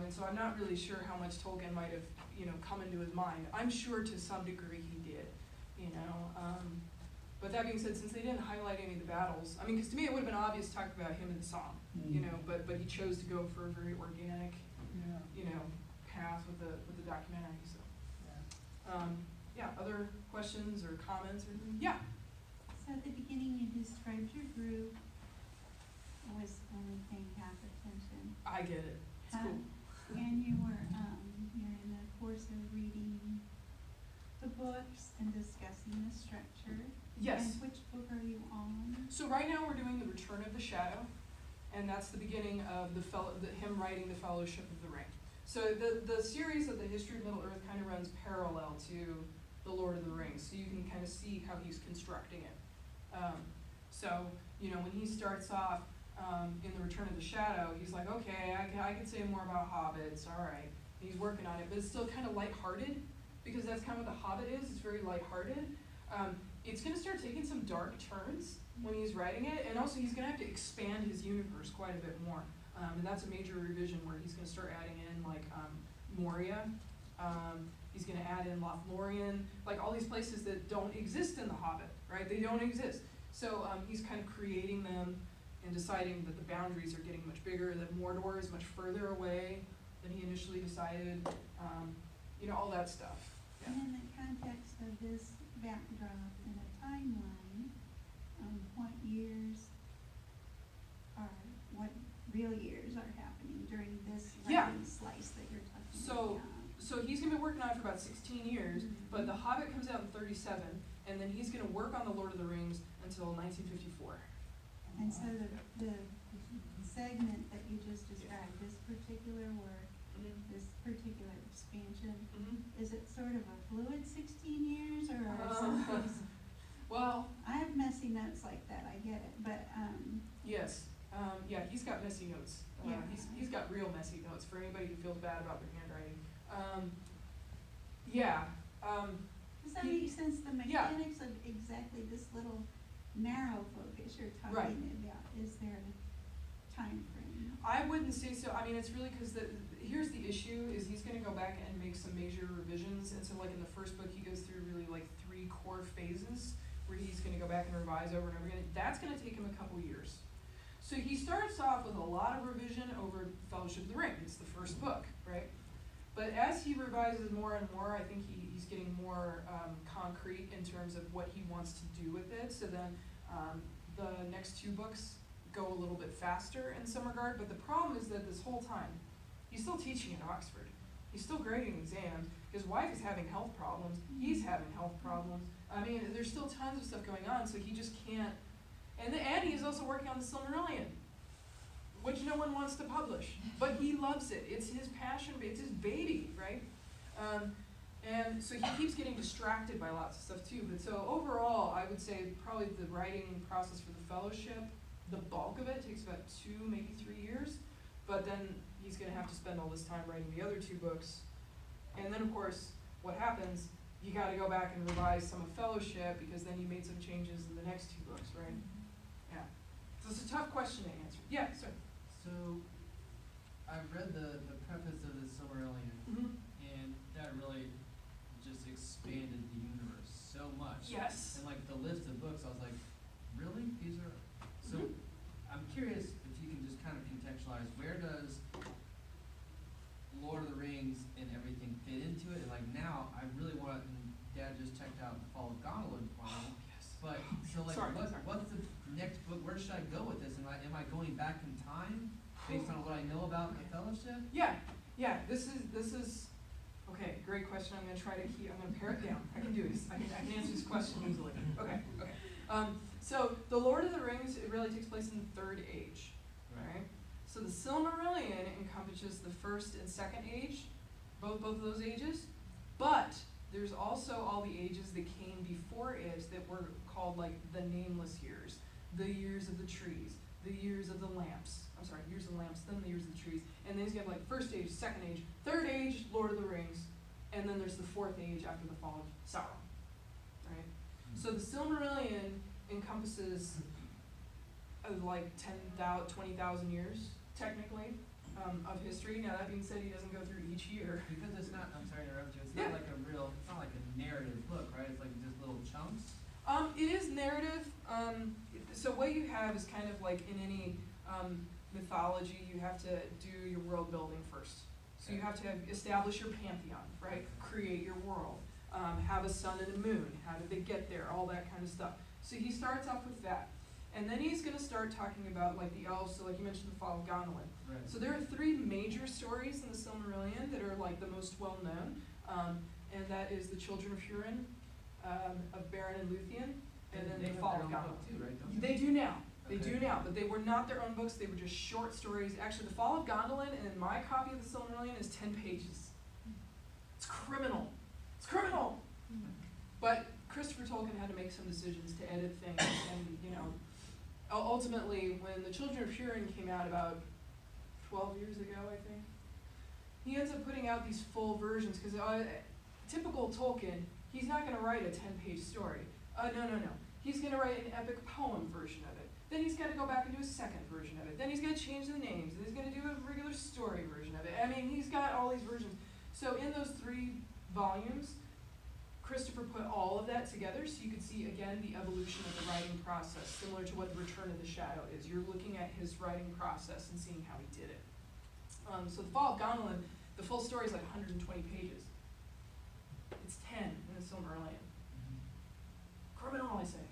and so I'm not really sure how much Tolkien might have, come into his mind. I'm sure to some degree he did, But that being said, since they didn't highlight any of the battles, because to me it would have been obvious to talk about him in the song, but he chose to go for a very organic, path with the documentary. So, other questions or comments or anything? Yeah. So at the beginning you described your group was only paying half attention. I get it. It's cool. And you were you're in the course of reading the books and discussing the structure. Yes. And which book are you on? So right now we're doing The Return of the Shadow, and that's the beginning of him writing the Fellowship of the Ring. So the series of the History of Middle-earth kind of runs parallel to the Lord of the Rings, so you can kind of see how he's constructing it. When he starts off in The Return of the Shadow, he's like, okay, I can say more about hobbits, all right. And he's working on it, but it's still kind of lighthearted, because that's kind of what The Hobbit is. It's very lighthearted. It's going to start taking some dark turns when he's writing it, and also he's going to have to expand his universe quite a bit more. And that's a major revision where he's going to start adding in Moria. He's going to add in Lothlorien, all these places that don't exist in The Hobbit, right? They don't exist. So he's kind of creating them and deciding that the boundaries are getting much bigger, that Mordor is much further away than he initially decided, all that stuff. Yeah. And in the context of this backdrop in a timeline, what real years are happening during this slice that you're talking about? So he's going to be working on it for about 16 years, but The Hobbit comes out in 37, and then he's going to work on The Lord of the Rings until 1954. And so the segment that you just described, this particular work, this particular expansion, is it sort of a fluid 16 years, or some things? Well, I have messy notes like that, I get it, but yes. He's got messy notes. He's got real messy notes for anybody who feels bad about their handwriting. Does that make sense? The mechanics of exactly this little narrow focus you're talking about, is there a time frame? I wouldn't say so. It's really because here's the issue, is he's going to go back and make some major revisions, and so in the first book he goes through really 3 core phases where he's going to go back and revise over and over again. That's going to take him a couple years. So he starts off with a lot of revision over Fellowship of the Ring. It's the first book, right? But as he revises more and more, I think he's getting more concrete in terms of what he wants to do with it. So then the next 2 books go a little bit faster in some regard. But the problem is that this whole time, he's still teaching at Oxford. He's still grading exams. His wife is having health problems. He's having health problems. There's still tons of stuff going on, so he just can't. And he's also working on the Silmarillion, which no one wants to publish, but he loves it. It's his passion, it's his baby, right? And so he keeps getting distracted by lots of stuff too. But so overall, I would say probably the writing process for the Fellowship, the bulk of it takes about 2, maybe 3 years. But then he's going to have to spend all this time writing the other 2 books. And then, of course, what happens, you got to go back and revise some of Fellowship, because then you made some changes in the next 2 books, right? Yeah. So it's a tough question to answer. Yeah, sir. So I've read the preface of the Silmarillion, and that really just expanded the universe so much. Yes. And the list of books, I was like, really? These are... So I'm curious if you can just kind of contextualize, where does Lord of the Rings and everything fit into it? And now I really want, and Dad just checked out The Fall of Gondolin for me. But what's the next book? Where should I go with this? Am I going back in time based on what I know about the Fellowship? Yeah. This is okay. Great question. I'm going to pare it down. I can do this. I can answer this question easily. Okay. So the Lord of the Rings, it really takes place in the Third Age, right? So the Silmarillion encompasses the First and Second Age, both of those ages, but there's also all the ages that came before it that were called the nameless years, the years of the trees, the years of the lamps. Years of the lamps, then the years of the trees. And then you have First Age, Second Age, Third Age, Lord of the Rings, and then there's the Fourth Age after the fall of Sauron, right? So the Silmarillion encompasses 10,000, 20,000 years, technically. of history. Now, that being said, he doesn't go through each year. Because it's not, I'm sorry to interrupt you, it's Yeah. not like a real, it's not like a narrative book, right? It's like just little chunks. It is narrative. So what you have is kind of like in any mythology, you have to do your world building first. So you have to establish your pantheon, right? Create your world. Have a sun and a moon. How did they get there? All that kind of stuff. So he starts off with that. And then he's going to start talking about like the elves. So like you mentioned, the fall of Gondolin. Right. So there are three major stories in the Silmarillion that are like the most well known. And that is the Children of Hurin, of Beren and Luthien, and then they the have fall their of own Gondolin. book too, right? Don't They do now. They Okay. do now, but they were not their own books. They were just short stories. Actually, the Fall of Gondolin in my copy of the Silmarillion is 10 pages. It's criminal. It's criminal. But Christopher Tolkien had to make some decisions to edit things, and ultimately, when the Children of Hurin came out about 12 years ago, I think, he ends up putting out these full versions because typical Tolkien, he's not going to write a 10-page story. No. He's going to write an epic poem version of it. Then he's got to go back and do a second version of it. Then he's going to change the names. Then he's going to do a regular story version of it. I mean, he's got all these versions. So in those 3 volumes, Christopher put all of that together so you could see, again, the evolution of the writing process, similar to what The Return of the Shadow is. You're looking at his writing process and seeing how he did it. So the Fall of Gondolin, the full story is like 120 pages. It's 10 in the Silmarillion. Criminal, I say.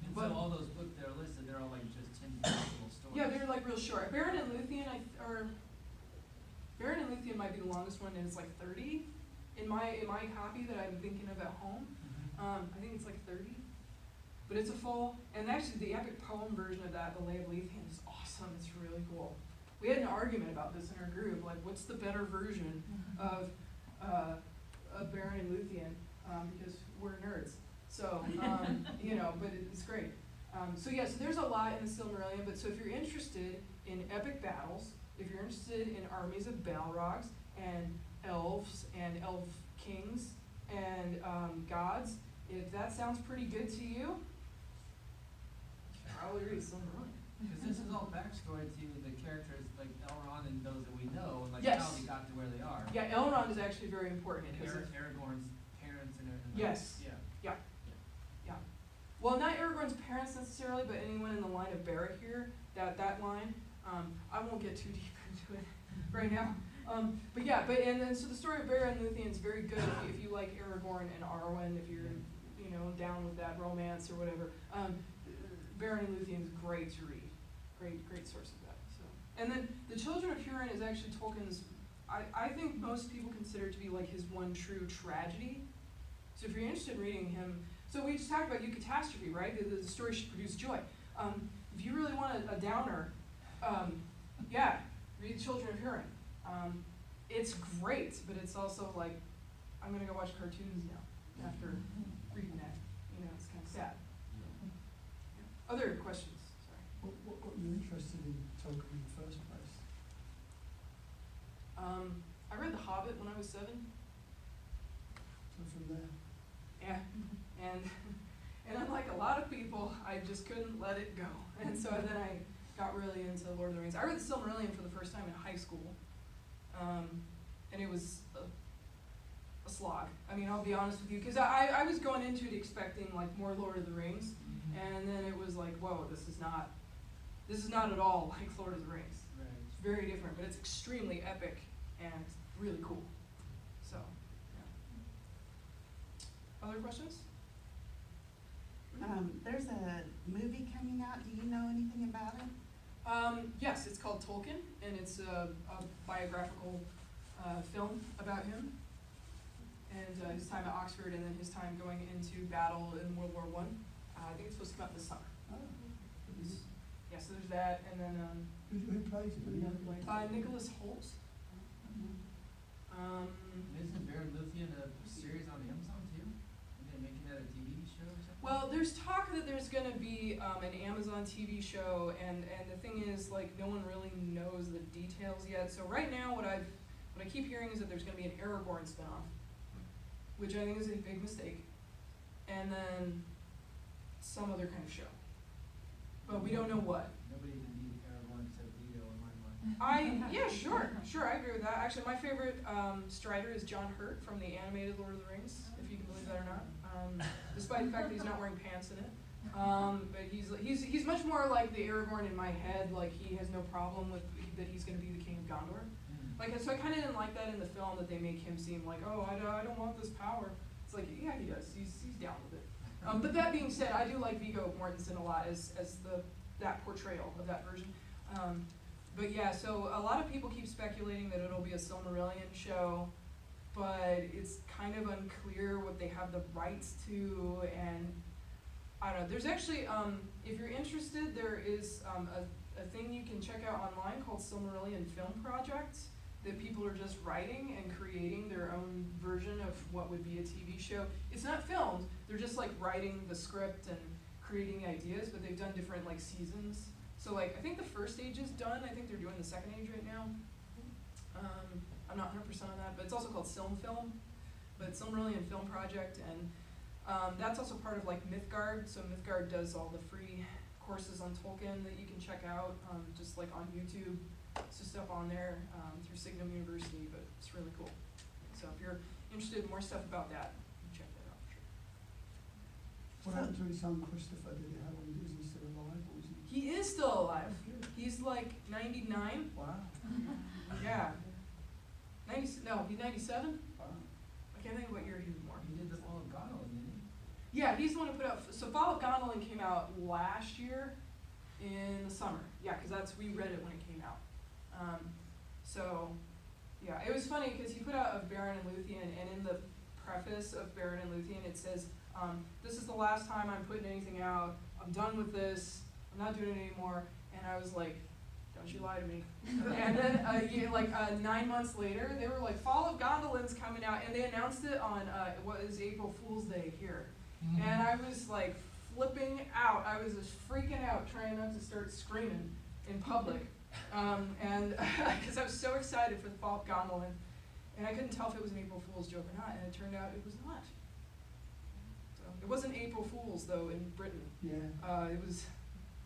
And But- so all those books that are listed, they're all like just 10 little stories. Yeah, they're like real short. Beren and Luthien, Beren and Luthien might be the longest one, and it's like 30 in my copy that I'm thinking of at home. I think it's like 30, but it's a full. And actually, the epic poem version of that, the Lay of Luthien, is awesome. It's really cool. We had an argument about this in our group, like what's the better version of Beren and Luthien, because we're nerds. So but it's great. So there's a lot in the Silmarillion, but so if you're interested in epic battles, if you're interested in armies of Balrogs and elves and elf kings and gods, if that sounds pretty good to you, probably read Silmarillion. Because this is all backstory to the characters like Elrond and those that we know, and like Yes. how they got to where they are. Yeah, Elrond is actually very important And because Aragorn's parents and everything. Yes. Yeah. well, not Aragorn's parents necessarily, but anyone in the line of Barahir, that line. I won't get too deep into it right now. So the story of Beren and Luthien is very good if you like Aragorn and Arwen, if you're down with that romance or whatever. Beren and Luthien is great to read, great source of that. So, and then the Children of Hurin is actually Tolkien's. I think most people consider it to be like his one true tragedy. So if you're interested in reading him, so we just talked about eucatastrophe, right? The story should produce joy. If you really want a downer, read Children of Hurin. It's great, but it's also like, I'm gonna go watch cartoons now after reading that. It's kind of sad. Yeah. Other questions? Sorry. What got you interested in Tolkien in the first place? I read The Hobbit when I was 7. So from there, Yeah, and unlike a lot of people, I just couldn't let it go. And so then I got really into Lord of the Rings. I read the Silmarillion for the first time in high school, and it was a slog. I mean, I'll be honest with you, because I was going into it expecting like more Lord of the Rings, and then it was like, whoa, this is not at all like Lord of the Rings. Right. It's very different, but it's extremely epic and really cool. So, yeah. Other questions? There's a movie coming out. Do you know anything about it? Yes, it's called Tolkien, and it's a biographical film about him and his time at Oxford, and then his time going into battle in World War I. I think it's supposed to come out this summer. Yeah, so there's that, and then who plays it? Nicholas Holt. Isn't Beren Luthien a series on Amazon too? Are they making that a TV show or something? Well, there's talk that there's going to be an Amazon TV show, and the thing is, like, no one really knows the details yet. So right now, what I keep hearing is that there's going to be an Aragorn spinoff, which I think is a big mistake, and then some other kind of show, but we don't know what. Nobody can beat Aragorn except Leto in my mind. Yeah, sure, I agree with that. Actually, my favorite Strider is John Hurt from the animated Lord of the Rings, if you can believe that or not. Despite the fact that he's not wearing pants in it. But he's much more like the Aragorn in my head. Like, he has no problem with that he's going to be the king of Gondor. Like, so I kind of didn't like that in the film, that they make him seem like, oh, I don't want this power. It's like, yeah, he does. He's down with it. But that being said, I do like Viggo Mortensen a lot as that portrayal of that version. But yeah, so a lot of people keep speculating that it'll be a Silmarillion show, but it's kind of unclear what they have the rights to, and I don't know. There's actually, if you're interested, there is a thing you can check out online called Silmarillion Film Project, that people are just writing and creating their own version of what would be a TV show. It's not filmed, they're just like writing the script and creating ideas, but they've done different like seasons. So like, I think the first age is done, I think they're doing the second age right now. I'm not 100% on that, but it's also called Film, but Silmarillion Film Project, and that's also part of like Mythgard. So Mythgard does all the free courses on Tolkien that you can check out, just like on YouTube. So stuff on there through Signum University, but it's really cool. So if you're interested in more stuff about that, check that out for sure. What happened to his son Christopher? Did he have one? Is he still alive, or is he? He is still alive. Good. He's like 99. Wow. Yeah. 90, no, he's 97. Wow. I can't think of what year he was born. He did the Fall of Gondolin, didn't he? Yeah, he's the one who put out. So Fall of Gondolin came out last year in the summer. Yeah, because we read it when it came out. So, yeah, it was funny because he put out of Beren and Luthien, and in the preface of Beren and Luthien it says, this is the last time I'm putting anything out, I'm done with this, I'm not doing it anymore, and I was like, don't you lie to me. And then 9 months later, they were like, Fall of Gondolin's coming out, and they announced it on, what is April Fool's Day here. And I was like flipping out, I was just freaking out, trying not to start screaming in public. And because I was so excited for the Fall of Gondolin, and I couldn't tell if it was an April Fool's joke or not, and it turned out it was not. So it wasn't April Fool's though in Britain. Yeah. It was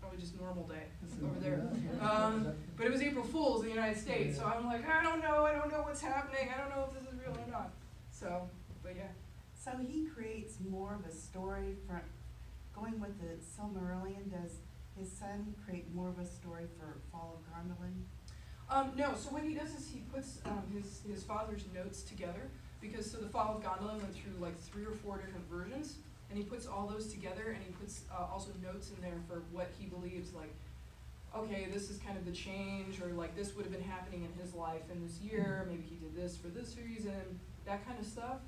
probably just normal day That's over it, there. yeah. But it was April Fool's in the United States, so I'm like, I don't know what's happening, I don't know if this is real or not. So, but yeah. So he creates more of a story from, going with the Silmarillion, does his son create more of a story for Fall of Gondolin? No, so what he does is he puts his father's notes together, because so the Fall of Gondolin went through like 3 or 4 different versions, and he puts all those together, and he puts also notes in there for what he believes, like, okay, this is kind of the change, or like this would have been happening in his life in this year, maybe he did this for this reason, that kind of stuff.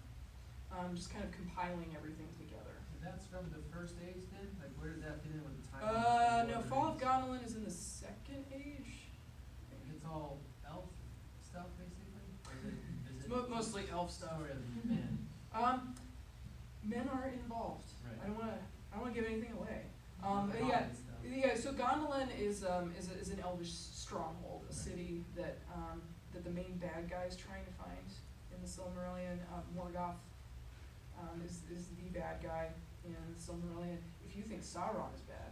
Just kind of compiling everything together. And that's from the first age then? Like, where does that fit in with the time? No, Fall of Gondolin is in the second age. It's all elf stuff, basically? Or is It's it mostly elf stuff. story of men? Men are involved. Right. I don't want to give anything away. Goblin Yeah, stuff. yeah. So Gondolin is an elvish stronghold, a city that the main bad guy is trying to find in the Silmarillion. Morgoth is the bad guy in the Silmarillion. If you think Sauron is bad,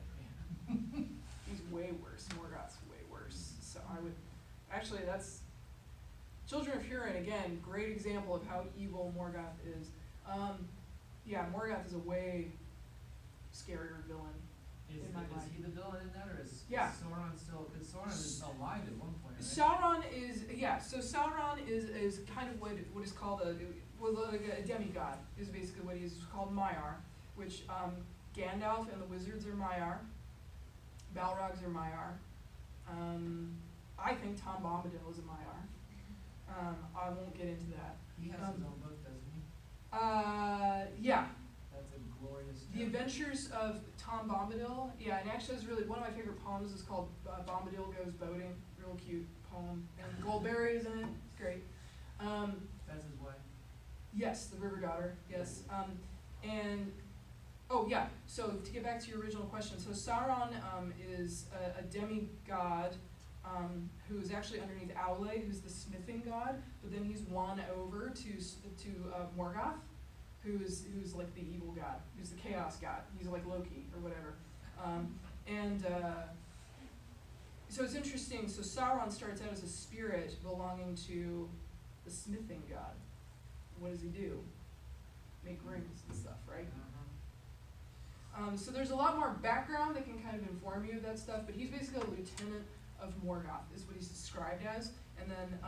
he's way worse. Morgoth's way worse. So I would actually, that's Children of Hurin again. Great example of how evil Morgoth is. Yeah, Morgoth is a way scarier villain. Is he the villain in that, or is Yeah. Sauron still, because Sauron is alive at one point, right? Sauron is, yeah, so Sauron is kind of what is called a demigod, is basically what he's called, Maiar, which Gandalf and the wizards are Maiar, Balrogs are Maiar, I think Tom Bombadil is a Maiar. I won't get into that. He has his own book, doesn't he? Yeah, That's a glorious The tale. Adventures of Tom Bombadil, yeah, and actually that's really, one of my favorite poems is called Bombadil Goes Boating, real cute poem, and Goldberry is in it, it's great. That's his wife. Yes, the River Daughter, yes. And, oh yeah, so to get back to your original question, so Sauron is a demigod who is actually underneath Aule, who's the smithing god, but then he's won over to Morgoth, who's like the evil god, who's the chaos god. He's like Loki or whatever. So it's interesting, so Sauron starts out as a spirit belonging to the smithing god. What does he do? Make rings and stuff, right? So there's a lot more background that can kind of inform you of that stuff, but he's basically a lieutenant of Morgoth, is what he's described as, and then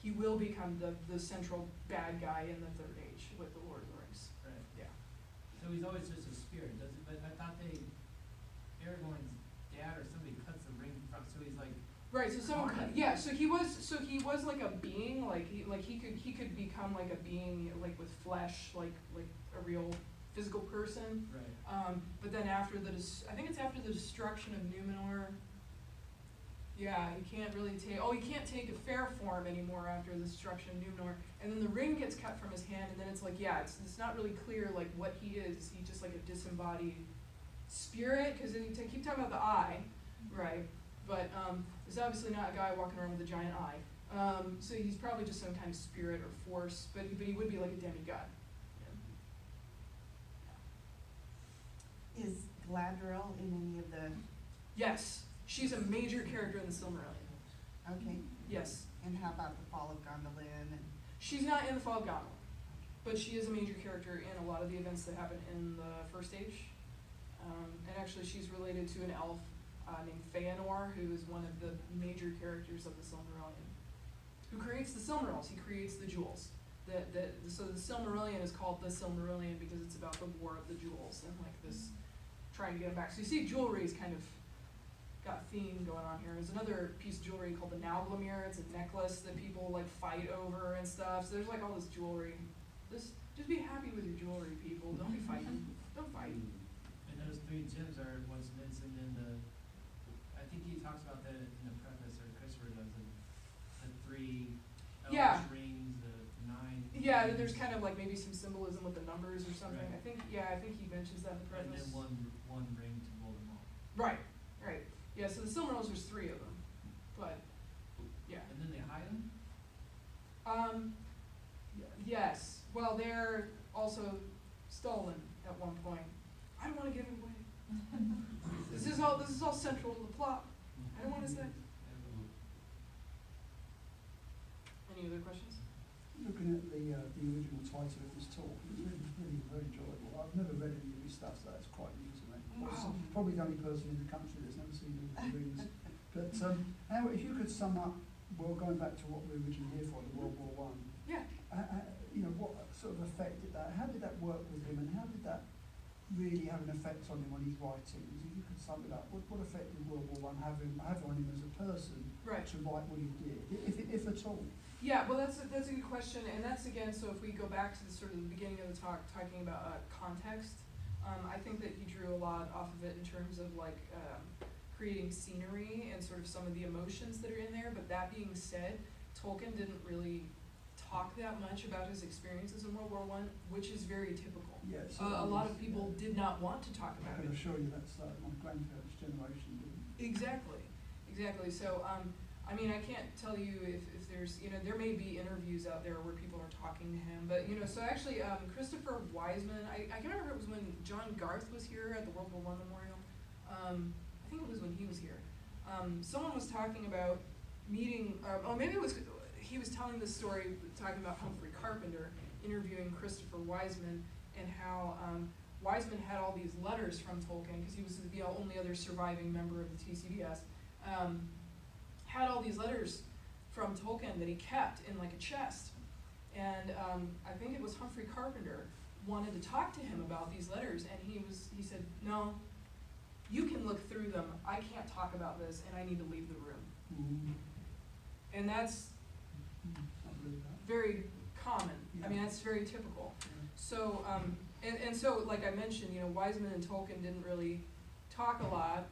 he will become the central bad guy in the Third Age with the Lord of the Rings. Right. Yeah. So he's always just a spirit, does it? But I thought Aragorn's dad or somebody cuts the ring from, so he's like. Right. So someone, Carnage. yeah. So he was like a being, he could become like a being like with flesh, like a real physical person. Right. But then after I think it's after the destruction of Numenor. Yeah, he can't really he can't take a fair form anymore after the destruction of Numenor. And then the ring gets cut from his hand, and then it's like, yeah, it's not really clear like what he is. Is he just like a disembodied spirit? Because keep talking about the eye, right? But there's obviously not a guy walking around with a giant eye. So he's probably just some kind of spirit or force, but he would be like a demigod. Is Galadriel in any of the, Yes, she's a major character in the Silmarillion. okay, Yes, and how about the fall of Gondolin and, she's not in the Fall of Gondolin, but she is a major character in a lot of the events that happen in the First Age. And actually, she's related to an elf named Feanor, who is one of the major characters of the Silmarillion. Who creates the Silmarils? He creates the jewels. So the Silmarillion is called the Silmarillion because it's about the War of the Jewels and like this trying to get them back. So you see jewelry's kind of got a theme going on here. There's another piece of jewelry called the Nauglamir. It's a necklace that people like fight over and stuff. So there's like all this jewelry. Just be happy with your jewelry, people. Don't be fighting. Don't fight. And those 3 gems are what's mentioned in I think he talks about that in the preface, or Christopher does, the 3 Yeah. Elvish rings, the 9. Yeah, there's kind of like maybe some symbolism with the numbers or something. Right. I think he mentions that in the And preface. then one ring to rule them all. Right. Yeah, so the Silmarils, there's 3 of them. But, yeah. And then they hide them? Yes. Well, they're also stolen at one point. I don't want to give it away. This is all central to the plot. I don't want to say. Any other questions? Looking at the original title of this talk, it was really very enjoyable. I've never read any of his stuff, so that's quite new to me. Wow. Probably the only person in the country that's never seen Lord of the Rings. But how, if you could sum up, well, going back to what we were originally here for, the World War One. Yeah. What sort of effect did that? How did that work with him, and how did that really have an effect on him on his writings? If you could sum it up, what effect did World War One have on him as a person Right. to write what he did, if at all? Yeah, well, that's a good question, and that's again. So if we go back to the sort of the beginning of the talk, talking about context, I think that he drew a lot off of it in terms of like creating scenery and sort of some of the emotions that are in there. But that being said, Tolkien didn't really talk that much about his experiences in World War One, which is very typical. Yes. A lot of people did not want to talk I about can it. assure you that's my grandparents' generation didn't. Exactly. So, I mean, I can't tell you if there's, there may be interviews out there where people are talking to him, but, so actually, Christopher Wiseman, I can't remember if it was when John Garth was here at the World War I Memorial. I think it was when he was here. Someone was talking about meeting, maybe it was, he was telling this story, talking about Humphrey Carpenter interviewing Christopher Wiseman, and how Wiseman had all these letters from Tolkien, because he was the only other surviving member of the TCBS, had all these letters from Tolkien that he kept in like a chest. And I think it was Humphrey Carpenter wanted to talk to him about these letters, and he said, no, you can look through them, I can't talk about this, and I need to leave the room. Mm-hmm. And that's I believe that. very common. I Yeah. mean, that's very typical. Yeah. So, and so, like I mentioned, Wiseman and Tolkien didn't really talk a lot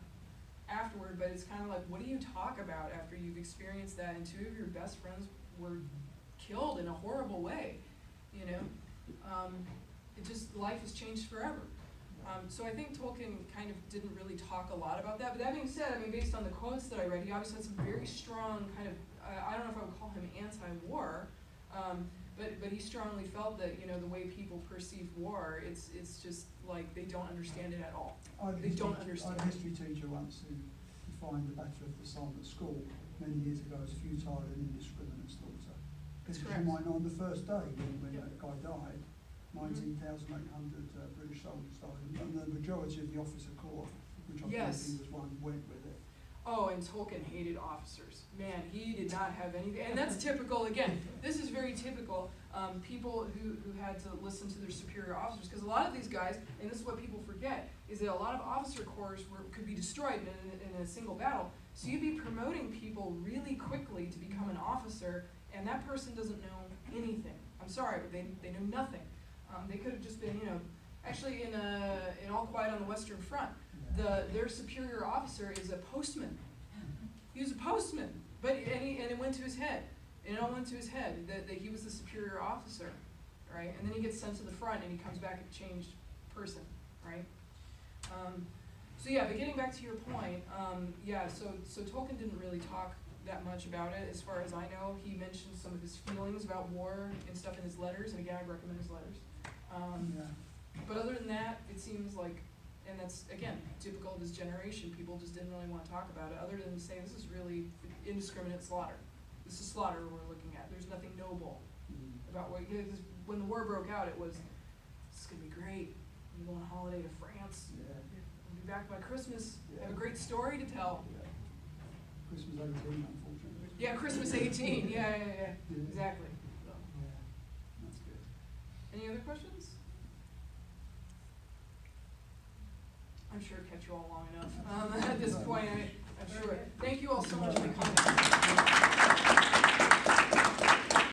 afterward, but it's kind of like, what do you talk about after you've experienced that, and 2 of your best friends were killed in a horrible way, it just, life has changed forever. So I think Tolkien kind of didn't really talk a lot about that, but that being said, I mean, based on the quotes that I read, he obviously had some very strong kind of, I don't know if I would call him anti-war, but he strongly felt that, the way people perceive war, it's just like they don't understand it at all. They don't understand. I had a history teacher once who find the Battle of the Somme at school many years ago as futile and indiscriminate slaughter. Because you Correct. might know on the first day when Yeah. that guy died, 19,800 British soldiers died, and the majority of the officer corps, which I Yes. think he was one, went with it. Oh, and Tolkien hated officers. Man, he did not have anything, and that's typical, again, this is very typical, people who had to listen to their superior officers, because a lot of these guys, and this is what people forget, is that a lot of officer corps could be destroyed in a single battle, so you'd be promoting people really quickly to become an officer, and that person doesn't know anything. I'm sorry, but they know nothing. They could have just been, actually in All Quiet on the Western Front, their superior officer is a postman. He was a postman, and it went to his head. And it all went to his head that he was the superior officer, right? And then he gets sent to the front and he comes back a changed person, right? But getting back to your point, so Tolkien didn't really talk that much about it, as far as I know. He mentioned some of his feelings about war and stuff in his letters, and again, I recommend his letters. But other than that, it seems like, and that's, again, typical of his generation, people just didn't really want to talk about it, other than say, this is really indiscriminate slaughter. This is slaughter we're looking at. There's nothing noble about what, when the war broke out, it was, this is going to be great. I'm going on holiday to France. We'll be back by Christmas. Have a great story to tell. Christmas 18, unfortunately. Yeah, Christmas 18. Yeah. Exactly. So. Yeah, that's good. Any other questions? I'm sure it kept you all long enough. At this point, I'm sure. Thank you all so much for coming.